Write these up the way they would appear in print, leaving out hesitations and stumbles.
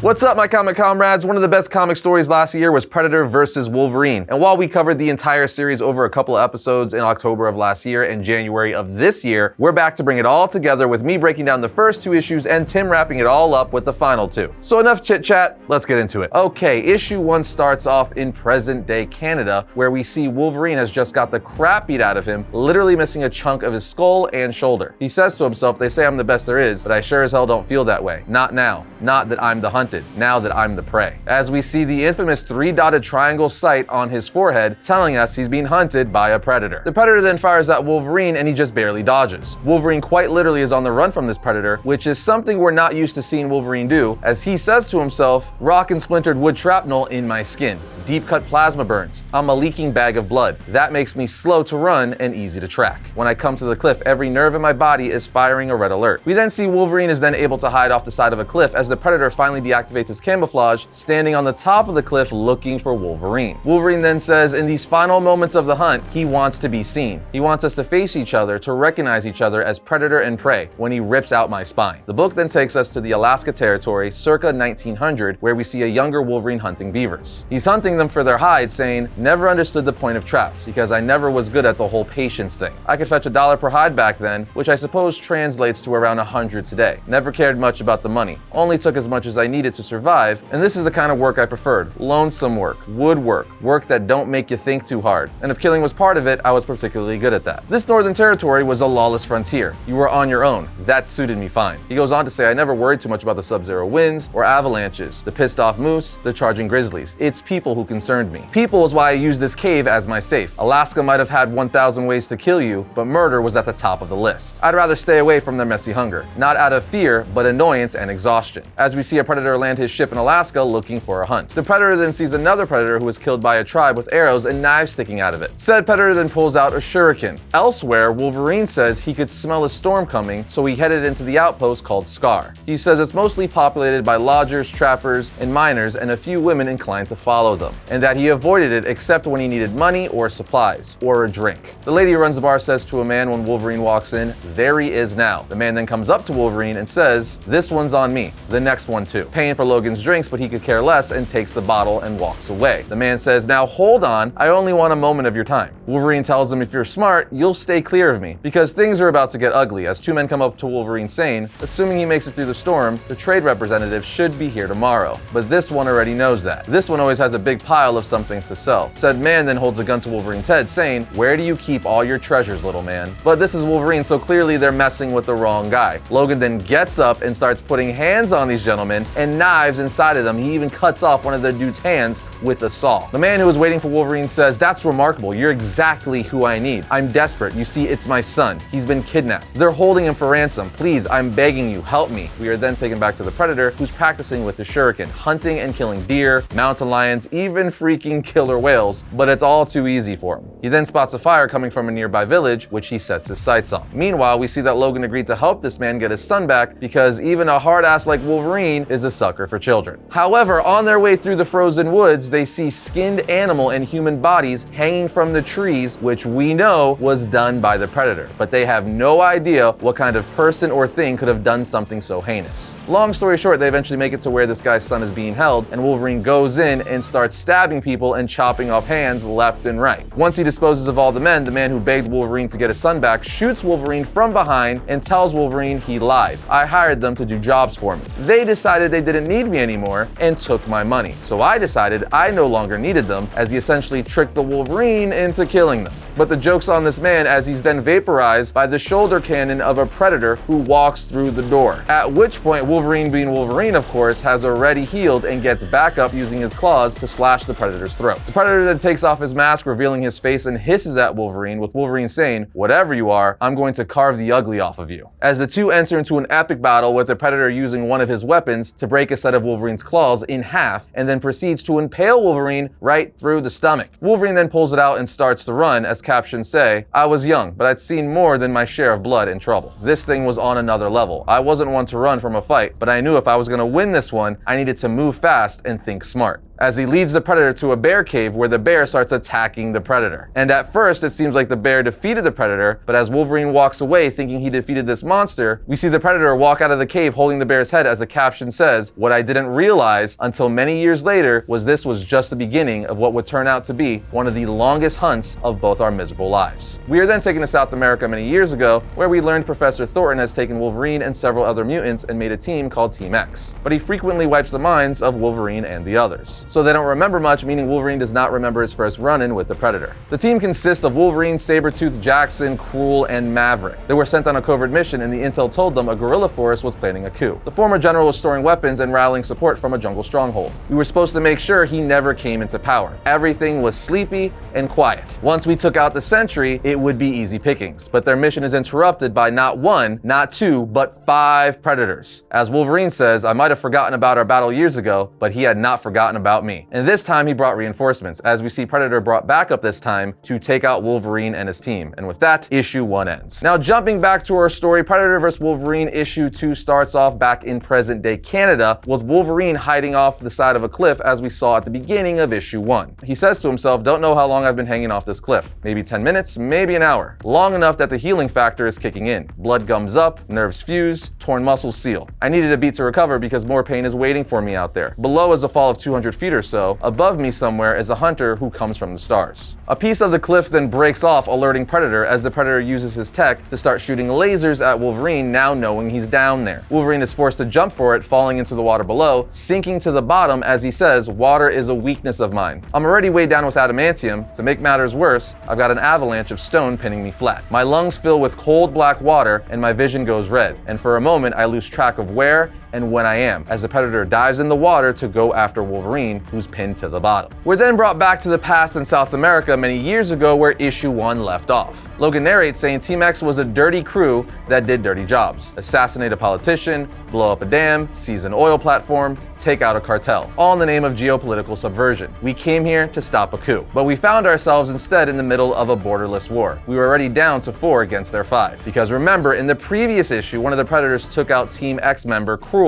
What's up, my comic comrades? One of the best comic stories last year was Predator vs. Wolverine. And while we covered the entire series over a couple of episodes in October of last year and January of this year, we're back to bring it all together with me breaking down the first two issues and Tim wrapping it all up with the final two. So enough chit chat, let's get into it. Okay, issue 1 starts off in present day Canada, where we see Wolverine has just got the crap beat out of him, literally missing a chunk of his skull and shoulder. He says to himself, "They say I'm the best there is, but I sure as hell don't feel that way. Not now. Not that I'm the hunted. Now that I'm the prey." As we see the infamous 3-dotted triangle sight on his forehead telling us he's being hunted by a predator. The predator then fires at Wolverine and he just barely dodges. Wolverine quite literally is on the run from this predator, which is something we're not used to seeing Wolverine do, as he says to himself, "Rock and splintered wood shrapnel in my skin. Deep cut plasma burns. I'm a leaking bag of blood. That makes me slow to run and easy to track. When I come to the cliff, every nerve in my body is firing a red alert." We then see Wolverine is then able to hide off the side of a cliff as the predator finally deactivates his camouflage, standing on the top of the cliff looking for Wolverine. Wolverine then says in these final moments of the hunt, he wants to be seen. He wants us to face each other, to recognize each other as predator and prey when he rips out my spine. The book then takes us to the Alaska Territory circa 1900, where we see a younger Wolverine hunting beavers. He's hunting them for their hide, saying, "Never understood the point of traps because I never was good at the whole patience thing. I could fetch $1 per hide back then, which I suppose translates to around 100 today. Never cared much about the money. Only took as much as I needed to survive, and this is the kind of work I preferred. Lonesome work, woodwork, work that don't make you think too hard. And if killing was part of it, I was particularly good at that. This Northern Territory was a lawless frontier. You were on your own. That suited me fine." He goes on to say, "I never worried too much about the sub-zero winds or avalanches, the pissed off moose, the charging grizzlies. It's people who concerned me. People is why I used this cave as my safe. Alaska might have had 1,000 ways to kill you, but murder was at the top of the list. I'd rather stay away from their messy hunger, not out of fear, but annoyance and exhaustion." As we see a predator land his ship in Alaska looking for a hunt. The predator then sees another predator who was killed by a tribe with arrows and knives sticking out of it. Said predator then pulls out a shuriken. Elsewhere, Wolverine says he could smell a storm coming, so he headed into the outpost called Scar. He says it's mostly populated by lodgers, trappers, and miners, and a few women inclined to follow them, and that he avoided it except when he needed money or supplies, or a drink. The lady who runs the bar says to a man when Wolverine walks in, "There he is now." The man then comes up to Wolverine and says, "This one's on me, the next one too." Paying for Logan's drinks, but he could care less and takes the bottle and walks away. The man says, "Now hold on, I only want a moment of your time." Wolverine tells him, "If you're smart, you'll stay clear of me, because things are about to get ugly," as two men come up to Wolverine saying, assuming he makes it through the storm, the trade representative should be here tomorrow. But this one already knows that. This one always has a big pile of some things to sell. Said man then holds a gun to Wolverine's head, saying, "Where do you keep all your treasures, little man?" But this is Wolverine, so clearly they're messing with the wrong guy. Logan then gets up and starts putting hands on these gentlemen and knives inside of them. He even cuts off one of the dude's hands with a saw. The man who was waiting for Wolverine says, "That's remarkable. You're exactly who I need. I'm desperate. You see, it's my son. He's been kidnapped. They're holding him for ransom. Please, I'm begging you, help me." We are then taken back to the predator, who's practicing with the shuriken, hunting and killing deer, mountain lions, even freaking killer whales, but it's all too easy for him. He then spots a fire coming from a nearby village, which he sets his sights on. Meanwhile, we see that Logan agreed to help this man get his son back because even a hard ass like Wolverine is a sucker for children. However, on their way through the frozen woods, they see skinned animal and human bodies hanging from the trees, which we know was done by the predator, but they have no idea what kind of person or thing could have done something so heinous. Long story short, they eventually make it to where this guy's son is being held, and Wolverine goes in and starts stabbing people and chopping off hands left and right. Once he disposes of all the man who begged Wolverine to get his son back shoots Wolverine from behind and tells Wolverine he lied. "I hired them to do jobs for me. They decided they didn't need me anymore and took my money. So I decided I no longer needed them," as he essentially tricked the Wolverine into killing them. But the joke's on this man as he's then vaporized by the shoulder cannon of a predator who walks through the door. At which point Wolverine, being Wolverine of course, has already healed and gets back up using his claws to slash the predator's throat. The predator then takes off his mask, revealing his face, and hisses at Wolverine, with Wolverine saying, "Whatever you are, I'm going to carve the ugly off of you." As the two enter into an epic battle with the predator using one of his weapons to break a set of Wolverine's claws in half and then proceeds to impale Wolverine right through the stomach. Wolverine then pulls it out and starts to run, as captions say, "I was young, but I'd seen more than my share of blood and trouble. This thing was on another level. I wasn't one to run from a fight, but I knew if I was going to win this one, I needed to move fast and think smart." as he leads the Predator to a bear cave where the bear starts attacking the Predator. And at first, it seems like the bear defeated the Predator, but as Wolverine walks away thinking he defeated this monster, we see the Predator walk out of the cave holding the bear's head as the caption says, "What I didn't realize until many years later was this was just the beginning of what would turn out to be one of the longest hunts of both our miserable lives." We are then taken to South America many years ago, where we learned Professor Thornton has taken Wolverine and several other mutants and made a team called Team X. But he frequently wipes the minds of Wolverine and the others. So they don't remember much, meaning Wolverine does not remember his first run-in with the Predator. The team consists of Wolverine, Sabretooth, Jackson, Cruel, and Maverick. They were sent on a covert mission and the intel told them a guerrilla force was planning a coup. The former general was storing weapons and rallying support from a jungle stronghold. We were supposed to make sure he never came into power. Everything was sleepy and quiet. Once we took out the Sentry, it would be easy pickings. But their mission is interrupted by not one, not two, but 5 Predators. As Wolverine says, "I might have forgotten about our battle years ago, but he had not forgotten about me." And this time he brought reinforcements, as we see Predator brought backup this time to take out Wolverine and his team. And with that, issue 1 ends. Now jumping back to our story, Predator vs. Wolverine issue 2 starts off back in present day Canada, with Wolverine hiding off the side of a cliff as we saw at the beginning of issue 1. He says to himself, "Don't know how long I've been hanging off this cliff. Maybe 10 minutes, maybe an hour. Long enough that the healing factor is kicking in. Blood gums up, nerves fuse, torn muscles seal. I needed a beat to recover because more pain is waiting for me out there. Below is a fall of 200 feet or so. Above me somewhere is a hunter who comes from the stars." A piece of the cliff then breaks off, alerting Predator as the Predator uses his tech to start shooting lasers at Wolverine, now knowing he's down there. Wolverine is forced to jump for it, falling into the water below, sinking to the bottom as he says, "Water is a weakness of mine. I'm already weighed down with adamantium. To make matters worse, I've got an avalanche of stone pinning me flat. My lungs fill with cold black water and my vision goes red. And for a moment I lose track of where and when I am, as the Predator dives in the water to go after Wolverine, who's pinned to the bottom. We're then brought back to the past in South America many years ago where issue 1 left off. Logan narrates saying Team X was a dirty crew that did dirty jobs. Assassinate a politician, blow up a dam, seize an oil platform, take out a cartel, all in the name of geopolitical subversion. We came here to stop a coup, but we found ourselves instead in the middle of a borderless war. We were already down to 4 against their 5. Because remember, in the previous issue, one of the Predators took out Team X member Cruel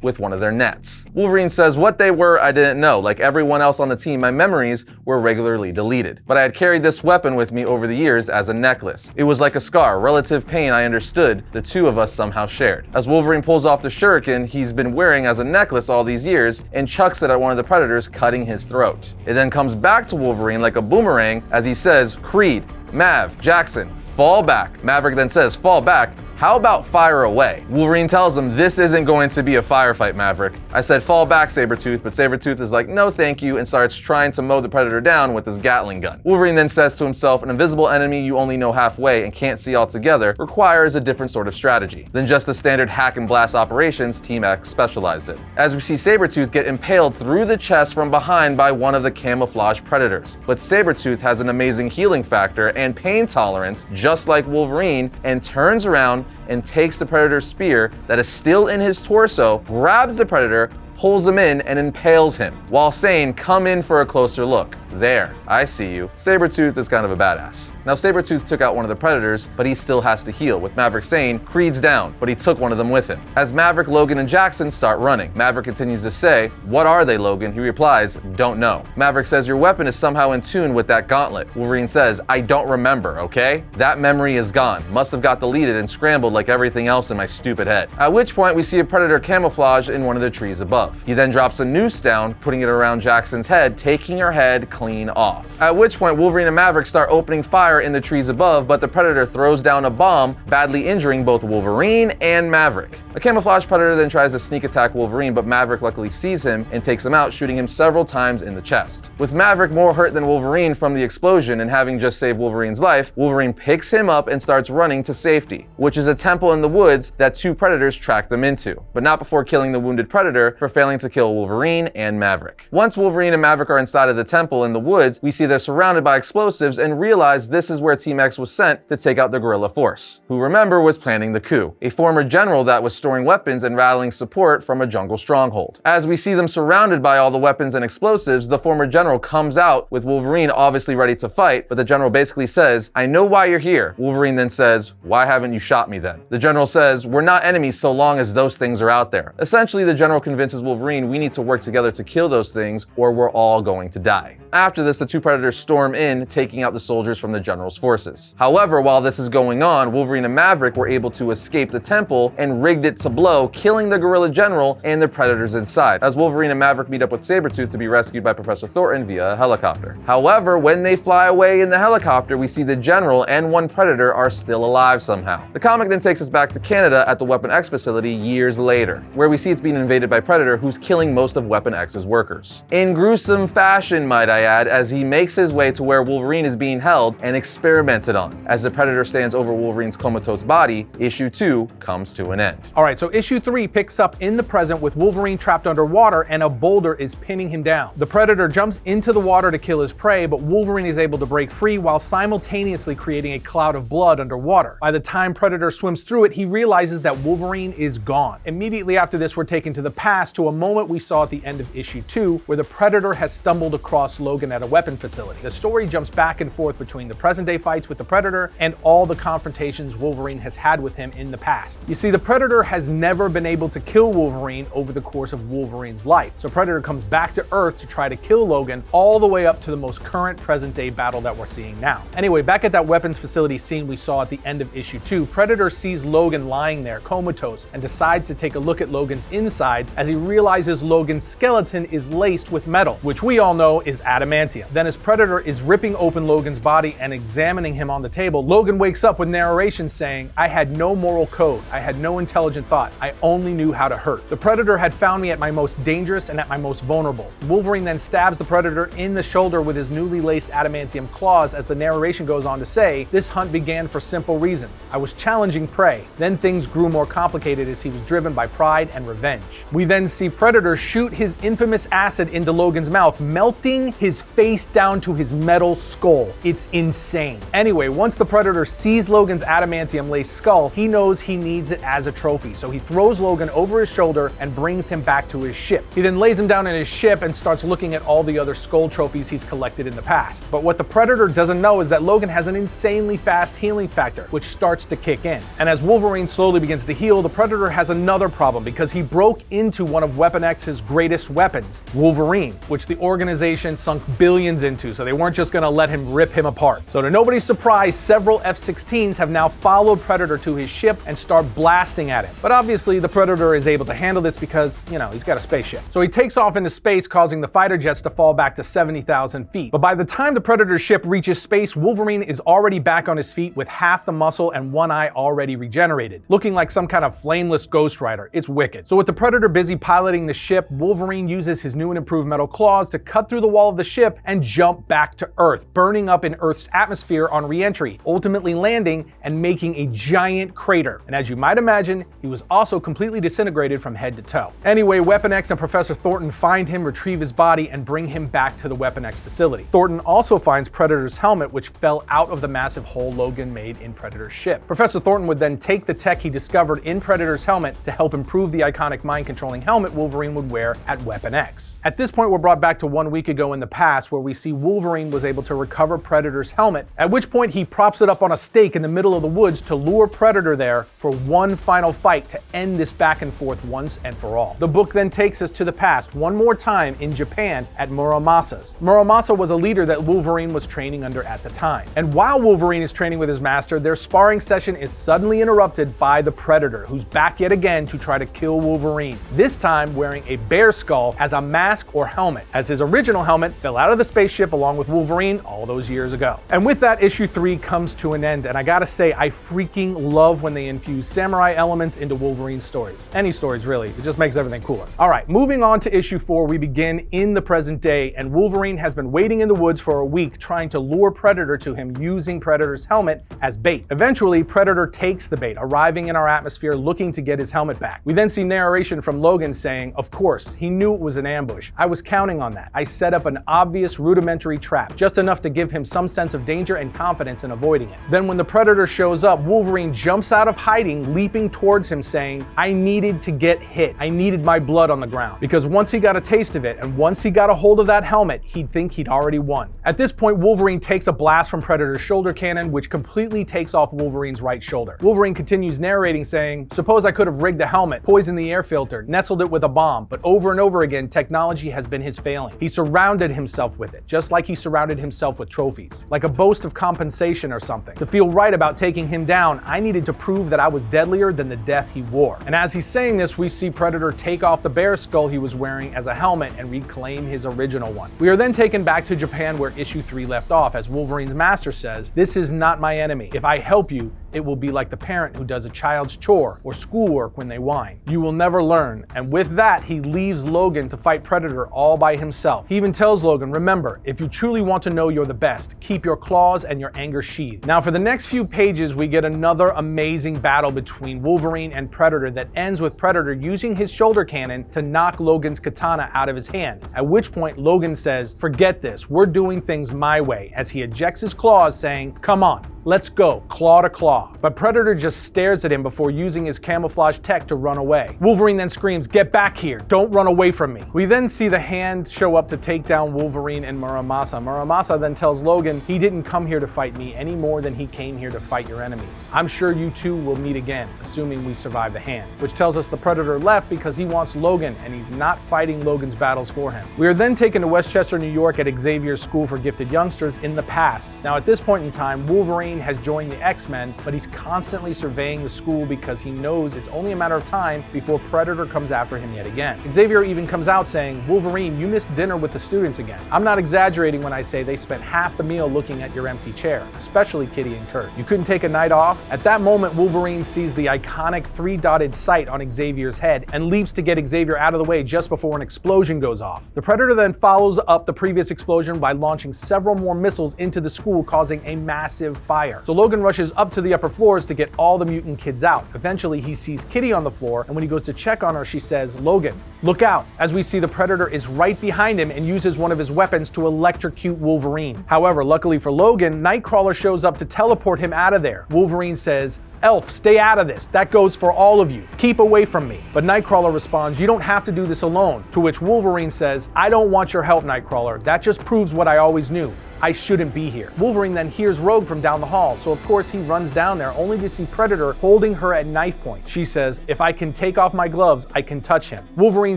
with one of their nets. Wolverine says, "What they were, I didn't know. Like everyone else on the team, my memories were regularly deleted. But I had carried this weapon with me over the years as a necklace. It was like a scar, relative pain I understood the two of us somehow shared." As Wolverine pulls off the shuriken he's been wearing as a necklace all these years and chucks it at one of the Predators, cutting his throat. It then comes back to Wolverine like a boomerang as he says, "Creed, Mav, Jackson, fall back." Maverick then says, "Fall back? How about fire away?" Wolverine tells him, "This isn't going to be a firefight, Maverick. I said fall back, Sabretooth," but Sabretooth is like, "No thank you," and starts trying to mow the Predator down with his Gatling gun. Wolverine then says to himself, "An invisible enemy you only know halfway and can't see altogether requires a different sort of strategy than just the standard hack and blast operations Team X specialized in." As we see Sabretooth get impaled through the chest from behind by one of the camouflage Predators. But Sabretooth has an amazing healing factor and pain tolerance, just like Wolverine, and turns around and takes the Predator's spear that is still in his torso, grabs the Predator, pulls him in, and impales him, while saying, "Come in for a closer look. There, I see you." Sabretooth is kind of a badass. Now Sabretooth took out one of the Predators, but he still has to heal, with Maverick saying, "Creed's down," but he took one of them with him. As Maverick, Logan, and Jackson start running, Maverick continues to say, "What are they, Logan?" He replies, "Don't know." Maverick says, "Your weapon is somehow in tune with that gauntlet." Wolverine says, "I don't remember, okay? That memory is gone. Must have got deleted and scrambled like everything else in my stupid head." At which point we see a Predator camouflage in one of the trees above. He then drops a noose down, putting it around Jackson's head, taking her head clean off. At which point Wolverine and Maverick start opening fire in the trees above, but the Predator throws down a bomb, badly injuring both Wolverine and Maverick. A camouflage Predator then tries to sneak attack Wolverine, but Maverick luckily sees him and takes him out, shooting him several times in the chest. With Maverick more hurt than Wolverine from the explosion and having just saved Wolverine's life, Wolverine picks him up and starts running to safety, which is a temple in the woods that 2 Predators track them into, but not before killing the wounded Predator for failing to kill Wolverine and Maverick. Once Wolverine and Maverick are inside of the temple in the woods, we see they're surrounded by explosives and realize this is where Team X was sent to take out the guerrilla force, who remember was planning the coup, a former general that was storing weapons and rallying support from a jungle stronghold. As we see them surrounded by all the weapons and explosives, the former general comes out with Wolverine obviously ready to fight, but the general basically says, "I know why you're here." Wolverine then says, "Why haven't you shot me then?" The general says, "We're not enemies so long as those things are out there." Essentially, the general convinces Wolverine we need to work together to kill those things or we're all going to die. After this, the two Predators storm in, taking out the soldiers from the general's forces. However, while this is going on, Wolverine and Maverick were able to escape the temple and rigged it to blow, killing the guerrilla general and the Predators inside, as Wolverine and Maverick meet up with Sabretooth to be rescued by Professor Thornton via a helicopter. However, when they fly away in the helicopter, we see the general and one Predator are still alive somehow. The comic then takes us back to Canada at the Weapon X facility years later, where we see it's being invaded by Predator, who's killing most of Weapon X's workers. In gruesome fashion, might I add, as he makes his way to where Wolverine is being held and experimented on. As the Predator stands over Wolverine's comatose body, issue 2 comes to an end. Alright, so issue 3 picks up in the present with Wolverine trapped underwater and a boulder is pinning him down. The Predator jumps into the water to kill his prey, but Wolverine is able to break free while simultaneously creating a cloud of blood underwater. By the time Predator swims through it, he realizes that Wolverine is gone. Immediately after this, we're taken to the past to a moment we saw at the end of issue 2, where the Predator has stumbled across Logan at a weapon facility. The story jumps back and forth between the present day fights with the Predator and all the confrontations Wolverine has had with him in the past. You see, the Predator has never been able to kill Wolverine over the course of Wolverine's life, so Predator comes back to Earth to try to kill Logan all the way up to the most current present day battle that we're seeing now. Anyway, back at that weapons facility scene we saw at the end of issue 2, Predator sees Logan lying there comatose and decides to take a look at Logan's insides as he realizes Logan's skeleton is laced with metal, which we all know is adamantium. Then as Predator is ripping open Logan's body and examining him on the table, Logan wakes up with narration saying, "I had no moral code, I had no intelligent thought, I only knew how to hurt. The Predator had found me at my most dangerous and at my most vulnerable." Wolverine then stabs the Predator in the shoulder with his newly laced adamantium claws as the narration goes on to say, "This hunt began for simple reasons. I was challenging prey. Then things grew more complicated as he was driven by pride and revenge." We then see Predator shoot his infamous acid into Logan's mouth, melting his face down to his metal skull. It's insane. Anyway, once the Predator sees Logan's adamantium-laced skull, he knows he needs it as a trophy, so he throws Logan over his shoulder and brings him back to his ship. He then lays him down in his ship and starts looking at all the other skull trophies he's collected in the past. But what the Predator doesn't know is that Logan has an insanely fast healing factor, which starts to kick in. And as Wolverine slowly begins to heal, the Predator has another problem because he broke into one of Weapon X's greatest weapons, Wolverine, which the organization sunk billions into, so they weren't just gonna let him rip him apart. So to nobody's surprise, several F-16s have now followed Predator to his ship and start blasting at him. But obviously the Predator is able to handle this because, you know, he's got a spaceship. So he takes off into space, causing the fighter jets to fall back to 70,000 feet. But by the time the Predator's ship reaches space, Wolverine is already back on his feet with half the muscle and one eye already regenerated, looking like some kind of flameless Ghost Rider. It's wicked. So with the Predator busy piloting the ship, Wolverine uses his new and improved metal claws to cut through the wall of the ship and jump back to Earth, burning up in Earth's atmosphere on re-entry, ultimately landing and making a giant crater. And as you might imagine, he was also completely disintegrated from head to toe. Anyway, Weapon X and Professor Thornton find him, retrieve his body, and bring him back to the Weapon X facility. Thornton also finds Predator's helmet, which fell out of the massive hole Logan made in Predator's ship. Professor Thornton would then take the tech he discovered in Predator's helmet to help improve the iconic mind-controlling helmet Wolverine would wear at Weapon X. At this point, we're brought back to 1 week ago in the past, where we see Wolverine was able to recover Predator's helmet, at which point he props it up on a stake in the middle of the woods to lure Predator there for one final fight to end this back and forth once and for all. The book then takes us to the past one more time in Japan at Muramasa's. Muramasa was a leader that Wolverine was training under at the time. And while Wolverine is training with his master, their sparring session is suddenly interrupted by the Predator, who's back yet again to try to kill Wolverine, this time wearing a bear skull as a mask or helmet, as his original helmet fell out of the spaceship along with Wolverine all those years ago. And with that, issue 3 comes to an end, and I gotta say, I freaking love when they infuse samurai elements into Wolverine's stories. Any stories, really. It just makes everything cooler. Alright, moving on to issue 4, we begin in the present day, and Wolverine has been waiting in the woods for a week trying to lure Predator to him using Predator's helmet as bait. Eventually, Predator takes the bait, arriving in our atmosphere looking to get his helmet back. We then see narration from Logan saying, "Of course, he knew it was an ambush. I was counting on that. I set up an obvious rudimentary trap, just enough to give him some sense of danger and confidence in avoiding it. Then when the Predator shows up, Wolverine jumps out of hiding, leaping towards him saying, "I needed to get hit. I needed my blood on the ground." Because once he got a taste of it, and once he got a hold of that helmet, he'd think he'd already won. At this point, Wolverine takes a blast from Predator's shoulder cannon, which completely takes off Wolverine's right shoulder. Wolverine continues narrating saying, "Suppose I could have rigged the helmet, poisoned the air filter, nestled it with a bomb, but over and over again, technology has been his failing. He surrounded himself with it, just like he surrounded himself with trophies, like a boast of compensation or something. To feel right about taking him down, I needed to prove that I was deadlier than the death he wore." And as he's saying this, we see Predator take off the bear skull he was wearing as a helmet and reclaim his original one. We are then taken back to Japan where issue 3 left off, as Wolverine's master says, "This is not my enemy. If I help you, it will be like the parent who does a child's chore or schoolwork when they whine. You will never learn." And with that, he leaves Logan to fight Predator all by himself. He even tells Logan, "Remember, if you truly want to know you're the best, keep your claws and your anger sheathed." Now for the next few pages, we get another amazing battle between Wolverine and Predator that ends with Predator using his shoulder cannon to knock Logan's katana out of his hand. At which point Logan says, "Forget this, we're doing things my way," as he ejects his claws saying, "Come on, let's go, claw to claw." But Predator just stares at him before using his camouflage tech to run away. Wolverine then screams, "Get back here, don't run away from me." We then see the Hand show up to take down Wolverine and Muramasa. Muramasa then tells Logan, "He didn't come here to fight me any more than he came here to fight your enemies. I'm sure you two will meet again, assuming we survive the Hand." Which tells us the Predator left because he wants Logan and he's not fighting Logan's battles for him. We are then taken to Westchester, New York at Xavier's School for Gifted Youngsters in the past. Now at this point in time, Wolverine has joined the X-Men, but he's constantly surveying the school because he knows it's only a matter of time before Predator comes after him yet again. Xavier even comes out saying, "Wolverine, you missed dinner with the students again. I'm not exaggerating when I say they spent half the meal looking at your empty chair, especially Kitty and Kurt. You couldn't take a night off?" At that moment, Wolverine sees the iconic 3-dotted sight on Xavier's head and leaps to get Xavier out of the way just before an explosion goes off. The Predator then follows up the previous explosion by launching several more missiles into the school, causing a massive fire. So Logan rushes up to the upper floors to get all the mutant kids out. Eventually, he sees Kitty on the floor, and when he goes to check on her, she says, "Logan, look out," as we see the Predator is right behind him and uses one of his weapons to electrocute Wolverine. However, luckily for Logan, Nightcrawler shows up to teleport him out of there. Wolverine says, "Elf, stay out of this. That goes for all of you. Keep away from me." But Nightcrawler responds, "You don't have to do this alone." To which Wolverine says, "I don't want your help, Nightcrawler. That just proves what I always knew. I shouldn't be here." Wolverine then hears Rogue from down the hall, so of course he runs down there only to see Predator holding her at knife point. She says, "If I can take off my gloves, I can touch him." Wolverine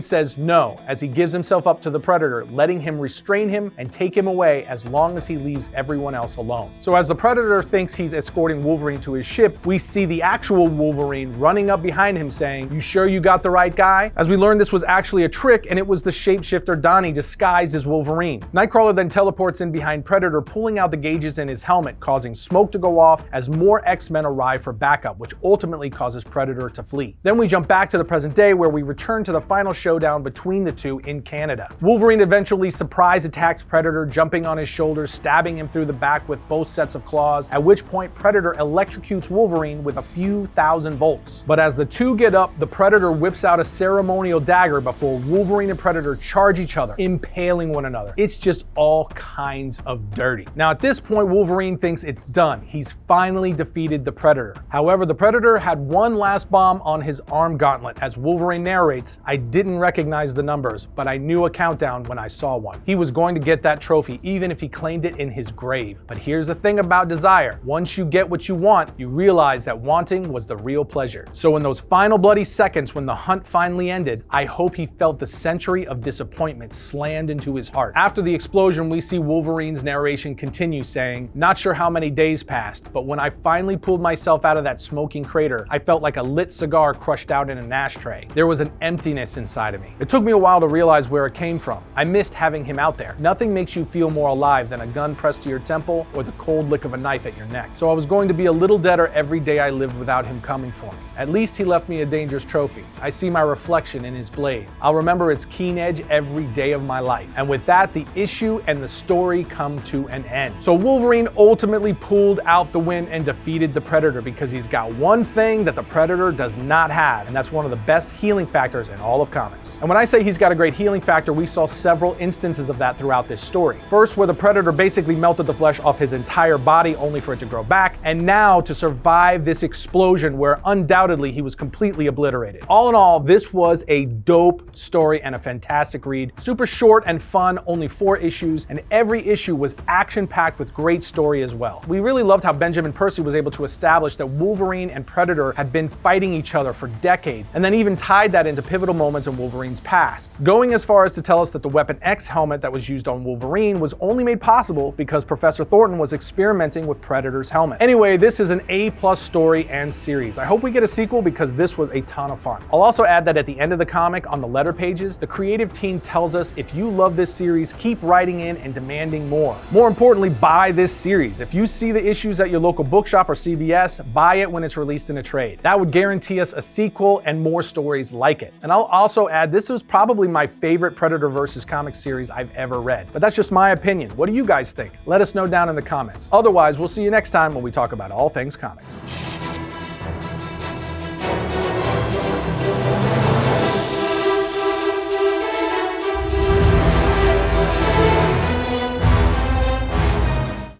says no, as he gives himself up to the Predator, letting him restrain him and take him away as long as he leaves everyone else alone. So as the Predator thinks he's escorting Wolverine to his ship, we see the actual Wolverine running up behind him saying, "You sure you got the right guy?" As we learn, this was actually a trick, and it was the shapeshifter Donnie disguised as Wolverine. Nightcrawler then teleports in behind Predator, pulling out the gauges in his helmet, causing smoke to go off as more X-Men arrive for backup, which ultimately causes Predator to flee. Then we jump back to the present day where we return to the final showdown between the two in Canada. Wolverine eventually surprise attacks Predator, jumping on his shoulders, stabbing him through the back with both sets of claws, at which point Predator electrocutes Wolverine with a few thousand volts. But as the two get up, the Predator whips out a ceremonial dagger before Wolverine and Predator charge each other, impaling one another. It's just all kinds of dirty. Now at this point, Wolverine thinks it's done. He's finally defeated the Predator. However, the Predator had one last bomb on his arm gauntlet. As Wolverine narrates, "I didn't recognize the numbers, but I knew a countdown when I saw one." He was going to get that trophy even if he claimed it in his grave. But here's the thing about desire. Once you get what you want, you realize that wanting was the real pleasure. So in those final bloody seconds when the hunt finally ended, I hope he felt the century of disappointment slammed into his heart. After the explosion, we see Wolverine's narration continues saying, "Not sure how many days passed, but when I finally pulled myself out of that smoking crater, I felt like a lit cigar crushed out in an ashtray. There was an emptiness inside of me. It took me a while to realize where it came from. I missed having him out there. Nothing makes you feel more alive than a gun pressed to your temple or the cold lick of a knife at your neck. So I was going to be a little deader every day I lived without him coming for me. At least he left me a dangerous trophy. I see my reflection in his blade. I'll remember its keen edge every day of my life." And with that, the issue and the story come to an end. So Wolverine ultimately pulled out the win and defeated the Predator because he's got one thing that the Predator does not have, and that's one of the best healing factors in all of comics. And when I say he's got a great healing factor, we saw several instances of that throughout this story. First, where the Predator basically melted the flesh off his entire body only for it to grow back, and now to survive this explosion where undoubtedly he was completely obliterated. All in all, this was a dope story and a fantastic read. Super short and fun, only 4 issues, and every issue was action-packed with great story as well. We really loved how Benjamin Percy was able to establish that Wolverine and Predator had been fighting each other for decades, and then even tied that into pivotal moments in Wolverine's past. Going as far as to tell us that the Weapon X helmet that was used on Wolverine was only made possible because Professor Thornton was experimenting with Predator's helmet. Anyway, this is an A+ story and series. I hope we get a sequel because this was a ton of fun. I'll also add that at the end of the comic, on the letter pages, the creative team tells us if you love this series, keep writing in and demanding more. More importantly, buy this series. If you see the issues at your local bookshop or CVS, buy it when it's released in a trade. That would guarantee us a sequel and more stories like it. And I'll also add, this was probably my favorite Predator vs. comic series I've ever read. But that's just my opinion. What do you guys think? Let us know down in the comments. Otherwise, we'll see you next time when we talk about all things comics.